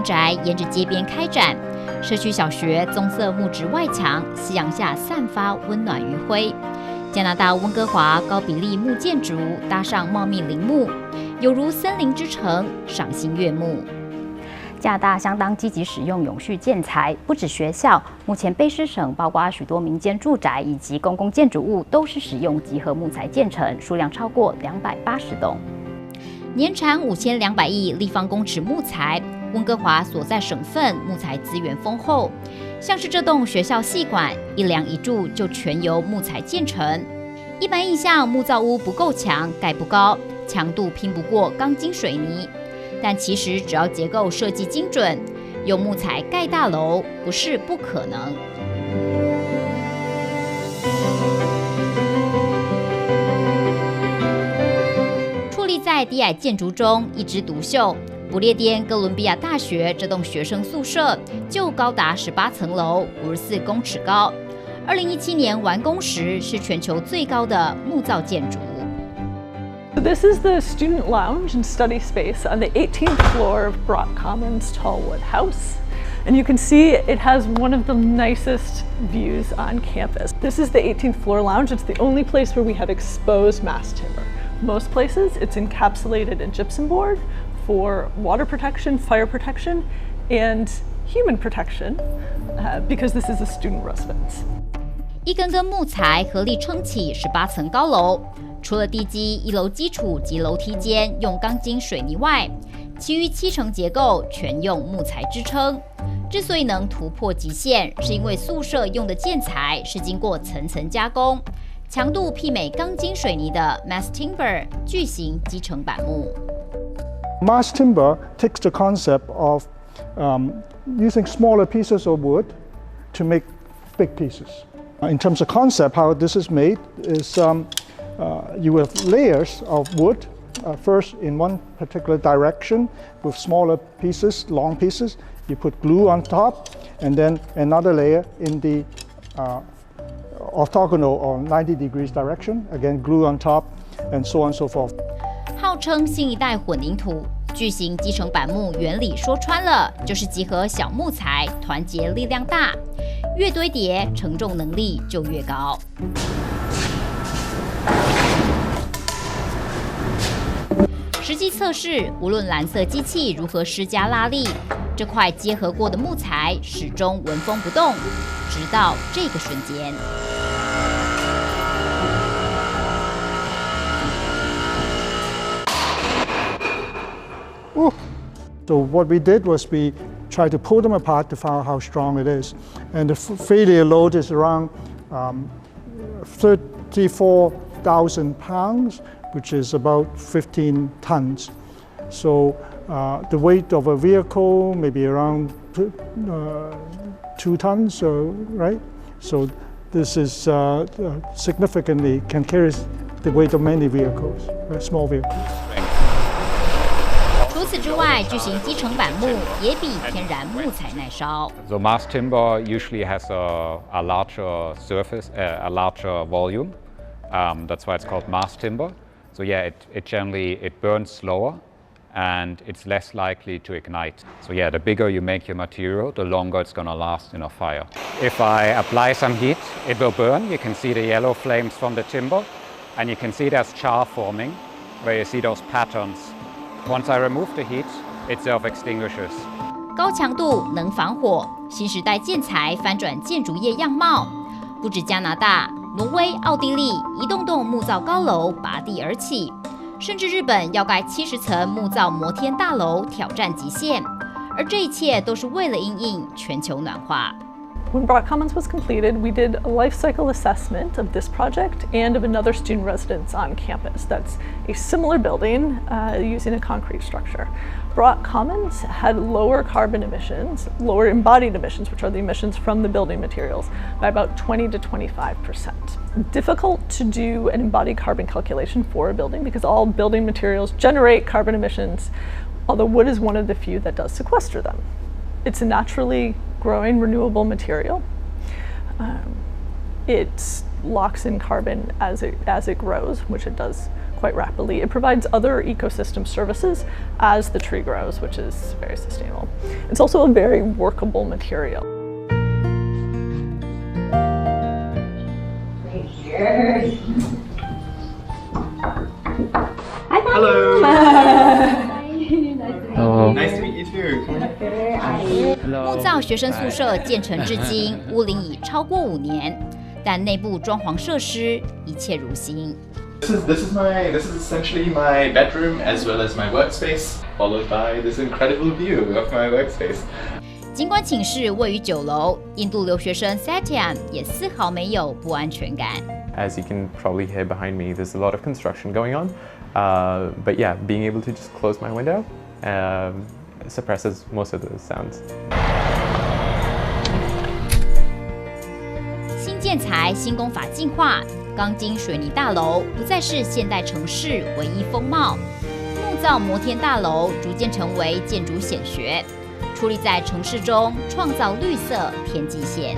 宅沿着街边开展，社区小学棕色木质外墙，夕阳下散发温暖余晖。加拿大温哥华高比例木建筑搭上茂密林木，有如森林之城，赏心悦目。加拿大相当积极使用永续建材，不止学校，目前卑诗省包括许多民间住宅以及公共建筑物都是使用集合木材建成，数量超过280栋。年产5200亿立方公尺木材，温哥华所在省份木材资源丰厚，像是这栋学校系馆，一梁一柱就全由木材建成。一般印象木造屋不够强，盖不高，强度拼不过钢筋水泥，但其实只要结构设计精准，用木材盖大楼不是不可能。矗立在低矮建筑中一枝独秀，不列颠哥伦比亚大学这栋学生宿舍就高达18层楼，54公尺高。2017年完工时是全球最高的木造建筑。This is the student lounge and study space on the 18th floor of Brock Commons Tallwood House. And you can see it has one of the nicest views on campus. This is the 18th floor lounge. It's the only place where we have exposed mass timber. Most places, it's encapsulated in gypsum board for water protection, fire protection, and human protection, because this is a student residence. 一根根木材合力撑起18层高楼，除了地基、1楼基础及楼梯间用钢筋水泥外，其余7层结构全用木材支撑。之所以能突破极限，是因为宿舍用的建材是经过层层加工，强度媲美钢筋水泥的 mass timber 巨型基层板木。Mass timber takes the concept of using smaller pieces of wood to make big pieces. In terms of concept, how this is made is you have layers of wood, first in one particular direction with smaller pieces, long pieces. You put glue on top, and then another layer in the orthogonal or 90 degrees direction. Again, glue on top, and so on and so forth. 号称新一代混凝土巨型基层板木，原理说穿了就是集合小木材，团结力量大，越堆叠承重能力就越高。实际测试，无论蓝色机器如何施加拉力，这块结合过的木材始终纹风不动，直到这个瞬间。So what we did was we tried to pull them apart to find out how strong it is. And the failure load is around 34,000 pounds, which is about 15 tons. So the weight of a vehicle maybe around 2 tons, right? So this is significantly can carry the weight of many vehicles, small vehicles. 除此之外，巨型基层板木也比天然木材耐烧。So mass timber usually has a larger surface, a larger volume. That's why it's called mass timber. So yeah, it generally burns slower, and it's less likely to ignite. So yeah, the bigger you make your material, the longer it's gonna last in a fire. If I apply some heat, it will burn. You can see the yellow flames from the timber, and you can see there's char forming, where you see those patterns. Once I remove the heat, it self-extinguishes. 高强度能防火，新时代建材翻转建筑业样貌。不止加拿大、挪威、奥地利，一栋栋木造高楼拔地而起，甚至日本要盖70层木造摩天大楼，挑战极限。而这一切都是为了因应全球暖化。When Brock Commons was completed, we did a life cycle assessment of this project and of another student residence on campus. That's a similar building using a concrete structure. Brock Commons had lower carbon emissions, lower embodied emissions, which are the emissions from the building materials, by about 20 to 25%. Difficult to do an embodied carbon calculation for a building because all building materials generate carbon emissions, although wood is one of the few that does sequester them. It's a naturally growing renewable material. It locks in carbon as it grows, which it does quite rapidly. It provides other ecosystem services as the tree grows, which is very sustainable. It's also a very workable material. Right here. Hi, Hello. Hello. Nice to meet you too.木造学生宿舍建成至今，屋龄已超过5年，但内部装潢设施一切如新。This is essentially my bedroom as well as my workspace, followed by this incredible view of my workspace. 尽管寝室位于9楼，印度留学生 Satyan 也丝毫没有不安全感。As you can probably hear behind me, there's a lot of construction going on. But yeah, being able to just close my window suppresses most of those sounds. 新建材新工法进化，钢筋水泥大楼不再是现代城市唯一风貌，木造摩天大楼逐渐成为建筑显学，矗立在城市中，创造绿色天际线。